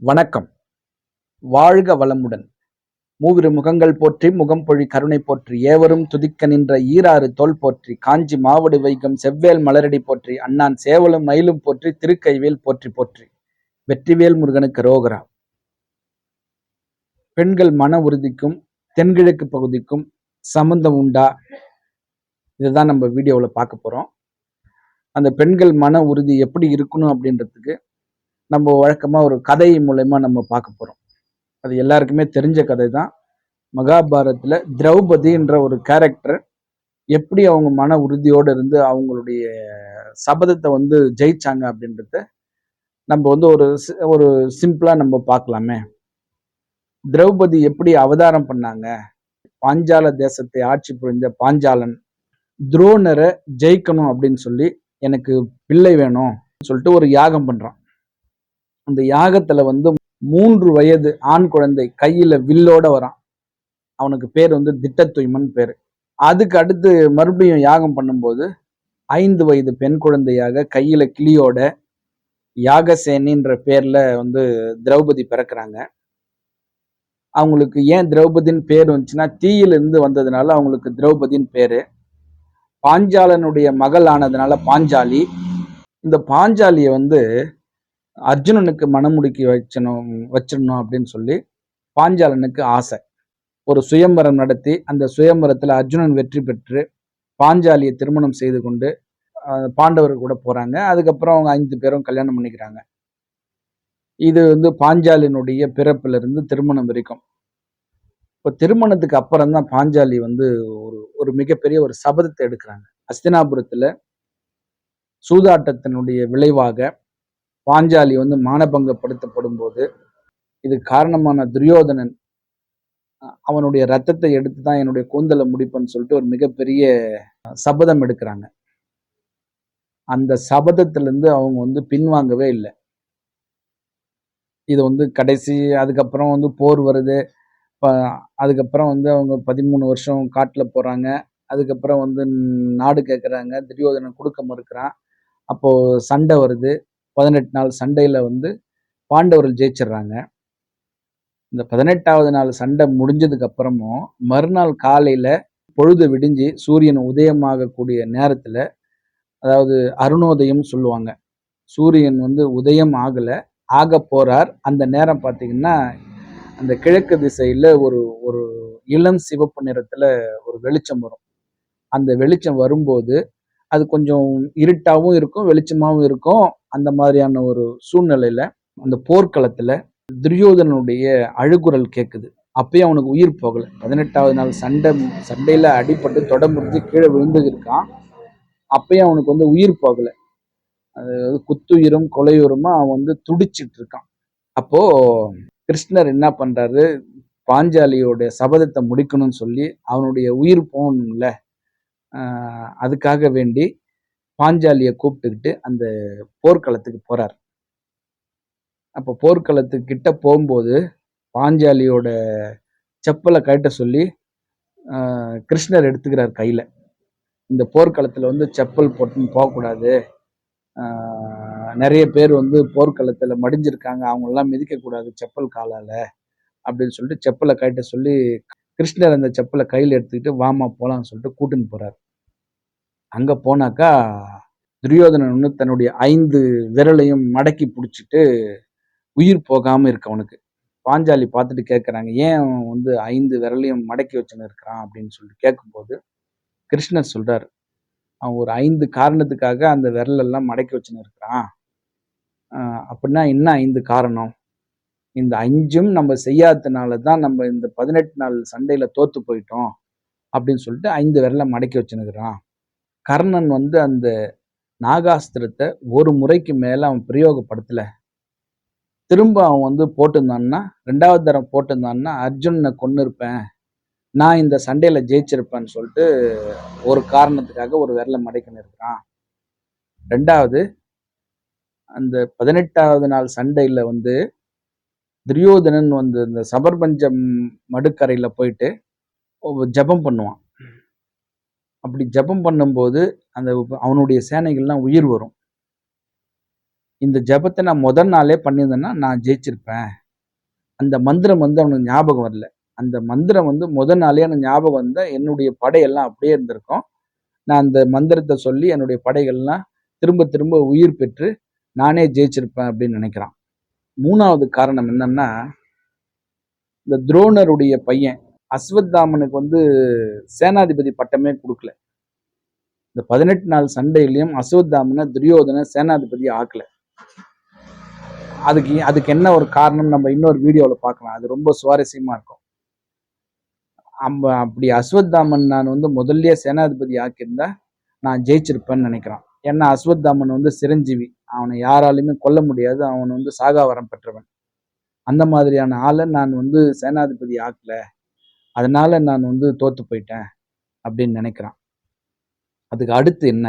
வணக்கம். வாழ்க வளமுடன். மூவிரு முகங்கள் போற்றி முகம்பொழி கருணை போற்றி ஏவரும் துதிக்க நின்ற ஈராறு தோள் போற்றி காஞ்சி மாவடு வைகம் செவ்வேல் மலரடி போற்றி அண்ணான் சேவலும் மயிலும் போற்றி திருக்கைவேல் போற்றி போற்றி வெற்றிவேல் முருகனுக்கு ரோகரா. பெண்கள் மன உறுதிக்கும் தென்கிழக்கு பகுதிக்கும் சம்பந்தம் உண்டா? இதுதான் நம்ம வீடியோவில் பார்க்க போறோம். அந்த பெண்கள் மன உறுதி எப்படி இருக்கணும் அப்படின்றதுக்கு நம்ம வழக்கமா ஒரு கதை மூலயமா நம்ம பார்க்க போறோம். அது எல்லாருக்குமே தெரிஞ்ச கதை தான். மகாபாரதத்துல திரௌபதின்ற ஒரு கேரக்டர் எப்படி அவங்க மன உறுதியோடு இருந்து அவங்களுடைய சபதத்தை ஜெயிச்சாங்க அப்படின்றத நம்ம ஒரு சிம்பிளா நம்ம பார்க்கலாமே. திரௌபதி எப்படி அவதாரம் பண்ணாங்க? பாஞ்சால தேசத்தை ஆட்சி புரிந்த பாஞ்சாலன் துரோணரை ஜெயிக்கணும் அப்படின்னு சொல்லி எனக்கு பிள்ளை வேணும் சொல்லிட்டு ஒரு யாகம் பண்றான். அந்த யாகத்துல 3 வயது ஆண் குழந்தை கையில வில்லோட வரான். அவனுக்கு பேர் திட்டத்துய்மன் பேரு. அதுக்கு அடுத்து மறுபடியும் யாகம் பண்ணும்போது 5 வயது பெண் குழந்தையாக கையில கிளியோட யாகசேனின்ற பேர்ல திரௌபதி பிறக்கிறாங்க. அவங்களுக்கு ஏன் திரௌபதின்னு பேர் வந்துச்சுன்னா தீயிலிருந்து வந்ததுனால அவங்களுக்கு திரௌபதின்னு பேரு. பாஞ்சாலனுடைய மகள் ஆனதுனால பாஞ்சாலி. இந்த பாஞ்சாலிய அர்ஜுனனுக்கு மணமுடிக்கி வச்சிடணும் அப்படின்னு சொல்லி பாஞ்சாலனுக்கு ஆசை. ஒரு சுயம்பரம் நடத்தி அந்த சுயம்பரத்துல அர்ஜுனன் வெற்றி பெற்று பாஞ்சாலியை திருமணம் செய்து கொண்டு பாண்டவர் கூட போறாங்க. அதுக்கப்புறம் அவங்க 5 பேரும் கல்யாணம் பண்ணிக்கிறாங்க. இது பாஞ்சாலினுடைய பிறப்புல இருந்து திருமணம் வரைக்கும். இப்போ திருமணத்துக்கு அப்புறம் தான் பாஞ்சாலி ஒரு மிகப்பெரிய ஒரு சபதத்தை எடுக்கிறாங்க. அஸ்தினாபுரத்துல சூதாட்டத்தினுடைய விளைவாக பாஞ்சாலி மானபங்கப்படுத்தப்படும் போது இது காரணமான துரியோதனன் அவனுடைய ரத்தத்தை எடுத்து தான் என்னுடைய கூந்தலை முடிப்பேன்னு சொல்லிட்டு ஒரு மிகப்பெரிய சபதம் எடுக்கிறாங்க. அந்த சபதத்திலிருந்து அவங்க பின்வாங்கவே இல்லை. இது கடைசி அதுக்கப்புறம் போர் வருது. அதுக்கப்புறம் அவங்க 13 வருஷம் காட்டுல போறாங்க. அதுக்கப்புறம் நாடு கேட்குறாங்க. துரியோதனன் கொடுக்க மறுக்கிறான். அப்போ சண்டை வருது. 18 நாள் சண்டையில பாண்டவர்கள் ஜெயிச்சிடுறாங்க. இந்த 18வது நாள் சண்டை முடிஞ்சதுக்கு அப்புறமும் மறுநாள் காலையில பொழுது விடிஞ்சு சூரியன் உதயமாகக்கூடிய நேரத்துல, அதாவது அருணோதயம் சொல்லுவாங்க. சூரியன் உதயம் ஆக போறார். அந்த நேரம் பார்த்தீங்கன்னா அந்த கிழக்கு திசையில ஒரு ஒரு இளம் சிவப்பு நிறத்துல ஒரு வெளிச்சம் வரும். அந்த வெளிச்சம் வரும்போது அது கொஞ்சம் இருட்டாவும் இருக்கும், வெளிச்சமாவும் இருக்கும். அந்த மாதிரியான ஒரு சூழ்நிலையில அந்த போர்க்களத்துல துரியோதனனுடைய அழுகுரல் கேட்குது. அப்பயும் அவனுக்கு உயிர் போகல. 18வது நாள் சண்டையில அடிபட்டு தொடமுறிஞ்சு கீழே விழுந்து இருக்கான். அப்பயும் அவனுக்கு உயிர் போகல. அது குத்துயிரும் கொலையுருமா அவன் துடிச்சிட்டு இருக்கான். அப்போ கிருஷ்ணர் என்ன பண்றாரு, பாஞ்சாலியோட சபதத்தை முடிக்கணும்னு சொல்லி அவனுடைய உயிர் போகணும்ல, அதுக்காக வேண்டி பாஞ்சாலியை கூப்பிட்டுக்கிட்டு அந்த போர்க்களத்துக்கு போறார். அப்போ போர்க்களத்துக்கு கிட்ட போகும்போது பாஞ்சாலியோட செப்பலை கழட்ட சொல்லி கிருஷ்ணர் எடுத்துக்கிறார் கையில. இந்த போர்க்களத்துல செப்பல் போட்டுன்னு போகக்கூடாது, நிறைய பேர் போர்க்களத்துல மடிஞ்சிருக்காங்க, அவங்க எல்லாம் மிதிக்க கூடாது செப்பல் காலால அப்படின்னு சொல்லிட்டு செப்பலை கழட்ட சொல்லி கிருஷ்ணர் அந்த செப்பலை கையில எடுத்துக்கிட்டு வாமா போலான்னு சொல்லிட்டு கூட்டின்னு போறாரு. அங்க போனாக்கா துரியோதனன் தன்னுடைய 5 விரலையும் மடக்கி பிடிச்சிட்டு உயிர் போகாம இருக்கு அவனுக்கு. பாஞ்சாலி பார்த்துட்டு கேட்கறாங்க, ஏன் அவன் 5 விரலையும் மடக்கி வச்சுன்னு இருக்கிறான் அப்படின்னு சொல்லிட்டு கேட்கும்போது கிருஷ்ணர் சொல்றாரு, அவன் ஒரு 5 காரணத்துக்காக அந்த விரல் எல்லாம் மடக்கி வச்சுன்னு இருக்கிறான். அப்படின்னா என்ன 5 காரணம்? இந்த 5ம் நம்ம செய்யாததுனால தான் நம்ம இந்த 18 நாள் சண்டையில தோத்து போயிட்டோம் அப்படின்னு சொல்லிட்டு 5 விரலை மடக்கி வச்சுன்னுக்கிறான். கர்ணன் அந்த நாகாஸ்திரத்தை ஒரு முறைக்கு மேல அவன் பிரயோகப்படுத்தல. திரும்ப அவன் போட்டிருந்தான்னா, 2வது தரம் போட்டிருந்தான்னா அர்ஜுனனை கொன்னு இருப்பேன், நான் இந்த சண்டையில ஜெயிச்சிருப்பேன்னு சொல்லிட்டு ஒரு காரணத்துக்காக ஒரு விரலை மடக்கின்னு இருக்கிறான். 2வது, அந்த 18வது நாள் சண்டையில துரியோதனன் இந்த சபர்பஞ்சம் மடுக்கரையில போயிட்டு ஜபம் பண்ணுவான். அப்படி ஜபம் பண்ணும்போது அந்த அவனுடைய சேனைகள்லாம் உயிர் வரும். இந்த ஜெபத்த நான் முதல் நாளே பண்ணியிருந்தேன்னா, நான் ஜெயிச்சிருப்பேன். அந்த மந்திரம் வந்து அவனுக்கு ஞாபகம் வரல. அந்த மந்திரம் வந்து முதல் நாளே எனக்கு ஞாபகம் வந்தா, என்னுடைய படையெல்லாம் அப்படியே இருந்திருக்கும். நான் அந்த மந்திரத்த சொல்லி என்னுடைய படைகள்லாம் திரும்ப திரும்ப உயிர் பெற்று, நானே ஜெயிச்சிருப்பேன் அப்படின்னு நினைக்கிறான். 3வது காரணம் என்னன்னா, இந்த துரோணருடைய பையன் அஸ்வத்தாமனுக்கு வந்து சேனாதிபதி பட்டமே குடுக்கல. இந்த 18 நாள் சண்டையிலயும் அஸ்வத்தாமன துரியோதன சேனாதிபதி ஆக்கல. அதுக்கு என்ன ஒரு காரணம் நம்ம இன்னொரு வீடியோல பார்க்கலாம். அது ரொம்ப சுவாரஸ்யமா இருக்கும். அப்படி அஸ்வத்தாமன் நான் வந்து முதல்லயே சேனாதிபதி ஆக்கியிருந்தா, நான் ஜெயிச்சிருப்பேன்னு நினைக்கிறான். ஏன்னா அஸ்வத்தாமன் வந்து சிரஞ்சீவி. அவனை யாராலையுமே கொல்ல முடியாது. அவன் வந்து சாகா வரம் பெற்றவன். அந்த மாதிரியான ஆள நான் வந்து சேனாதிபதி ஆக்கல. அதனால நான் வந்து தோத்து போயிட்டேன் அப்படின்னு நினைக்கிறான். அதுக்கு அடுத்து என்ன?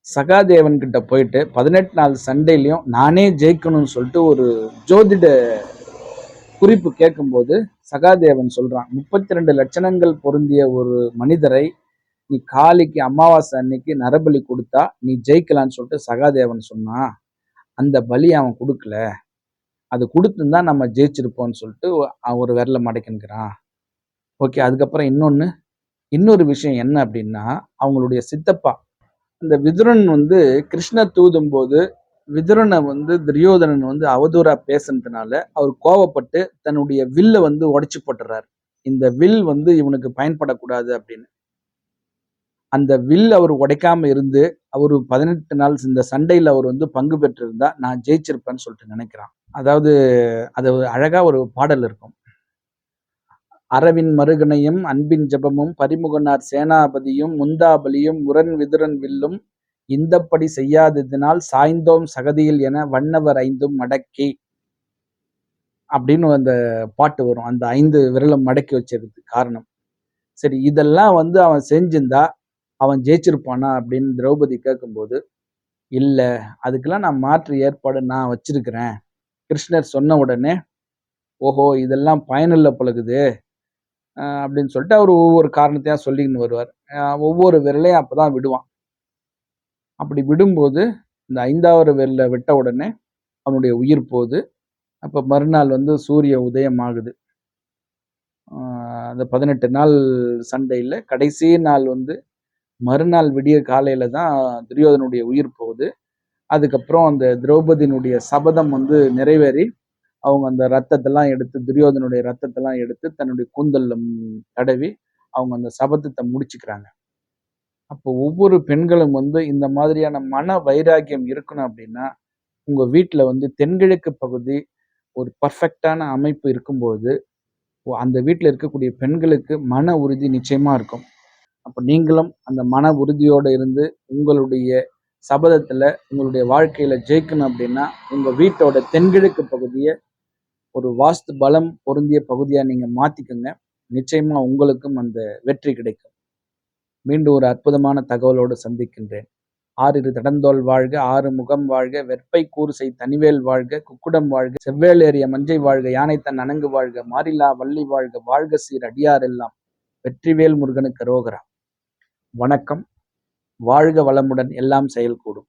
சகாதேவன் கிட்ட போயிட்டு 18 நாள் சண்டையிலயும் நானே ஜெயிக்கணும்னு சொல்லிட்டு ஒரு ஜோதிட குறிப்பு கேட்கும்போது சகாதேவன் சொல்றான், 32 லட்சணங்கள் பொருந்திய ஒரு மனிதரை நீ காளிக்கு அமாவாசை அன்னைக்கு நரபலி கொடுத்தா நீ ஜெயிக்கலான்னு சொல்லிட்டு சகாதேவன் சொன்னான். அந்த பலி அவன் கொடுக்கல. அது கொடுத்துருந்தா நம்ம ஜெயிச்சிருப்போம்னு சொல்லிட்டு ஒரு விரல மடக்கின்கிறான். ஓகே. அதுக்கப்புறம் இன்னொரு விஷயம் என்ன அப்படின்னா, அவங்களுடைய சித்தப்பா இந்த விதுரன் வந்து கிருஷ்ணர் தூதும் போது விதுரனை வந்து துரியோதனன் வந்து அவதூறா பேசுனதுனால அவர் கோவப்பட்டு தன்னுடைய வில்ல வந்து உடைச்சு போட்டுறாரு. இந்த வில் வந்து இவனுக்கு பயன்படக்கூடாது அப்படின்னு. அந்த வில் அவர் உடைக்காம இருந்து அவரு 18 நாள் இந்த சண்டையில அவர் வந்து பங்கு பெற்றிருந்தா நான் ஜெயிச்சிருப்பேன்னு சொல்லிட்டு நினைக்கிறான். அதாவது அது அழகா ஒரு பாடல் இருக்கும். அரவின் மருகனையும் அன்பின் ஜெபமும் பரிமுகனார் சேனாபதியும் முந்தாபலியும் உரன் விதுரன் வில்லும் இந்தப்படி செய்யாததினால் சாய்ந்தோம் சகதியில் என வண்ணவர் ஐந்தும் மடக்கி அப்படின்னு அந்த பாட்டு வரும். அந்த 5 விரலும் மடக்கி வச்சதுக்கு காரணம். சரி, இதெல்லாம் வந்து அவன் செஞ்சிருந்தா அவன் ஜெயிச்சிருப்பானா அப்படின்னு திரௌபதி கேட்கும்போது, இல்ல, அதுக்கெல்லாம் நான் மாற்று ஏற்பாடு நான் வச்சிருக்கிறேன். கிருஷ்ணர் சொன்ன உடனே, ஓஹோ இதெல்லாம் பயனில்ல பழகுது அப்படின்னு சொல்லிட்டு அவர் ஒவ்வொரு காரணத்தையா சொல்லின்னு வருவார். ஒவ்வொரு விரலையும் அப்பதான் விடுவான். அப்படி விடும்போது இந்த 5வது விரல விட்ட உடனே அவனுடைய உயிர் போகுது. அப்ப மறுநாள் வந்து சூரிய உதயம் ஆகுது. அந்த 18 நாள் சண்டையில கடைசி நாள் வந்து மறுநாள் விடிய காலையில தான் துரியோதனுடைய உயிர் போகுது. அதுக்கப்புறம் அந்த திரௌபதியினுடைய சபதம் வந்து நிறைவேறி அவங்க அந்த ரத்தத்தெல்லாம் எடுத்து துரியோதனுடைய ரத்தத்தெல்லாம் எடுத்து தன்னுடைய கூந்தல்ல தடவி அவங்க அந்த சபதத்தை முடிச்சுக்கிறாங்க. அப்போ ஒவ்வொரு பெண்களும் வந்து இந்த மாதிரியான மன வைராக்கியம் இருக்கணும் அப்படின்னா, உங்க வீட்டுல வந்து தென்கிழக்கு பகுதி ஒரு பர்ஃபெக்ட்டான அமைப்பு இருக்கும்போது, அந்த வீட்டுல இருக்கக்கூடிய பெண்களுக்கு மன உறுதி நிச்சயமா இருக்கும். அப்ப நீங்களும் அந்த மன உறுதியோட இருந்து உங்களுடைய சபதத்துல உங்களுடைய வாழ்க்கையில ஜெயிக்கணும் அப்படின்னா, உங்க வீட்டோட தென்கிழக்கு பகுதிய ஒரு வாஸ்து பலம் பொருந்திய பகுதியா நீங்க மாத்திக்கங்க. நிச்சயமா உங்களுக்கும் அந்த வெற்றி கிடைக்கும். மீண்டும் ஒரு அற்புதமான தகவலோடு சந்திக்கின்றேன். ஆறிரு தடந்தோள் வாழ்க, ஆறு முகம் வாழ்க, வெற்பை கூறுசெய் தனிவேல் வாழ்க, குக்குடம் வாழ்க, செவ்வேளேறிய மஞ்சை வாழ்க, யானைத்தன் அணங்கு வாழ்க, மாறிலா வள்ளி வாழ்க, வாழ்க சீர் அடியாரெல்லாம், வெற்றிவேல் முருகனுக்கு அரோகரா. வணக்கம். வாழ்க வளமுடன். எல்லாம் செயல்கூடும்.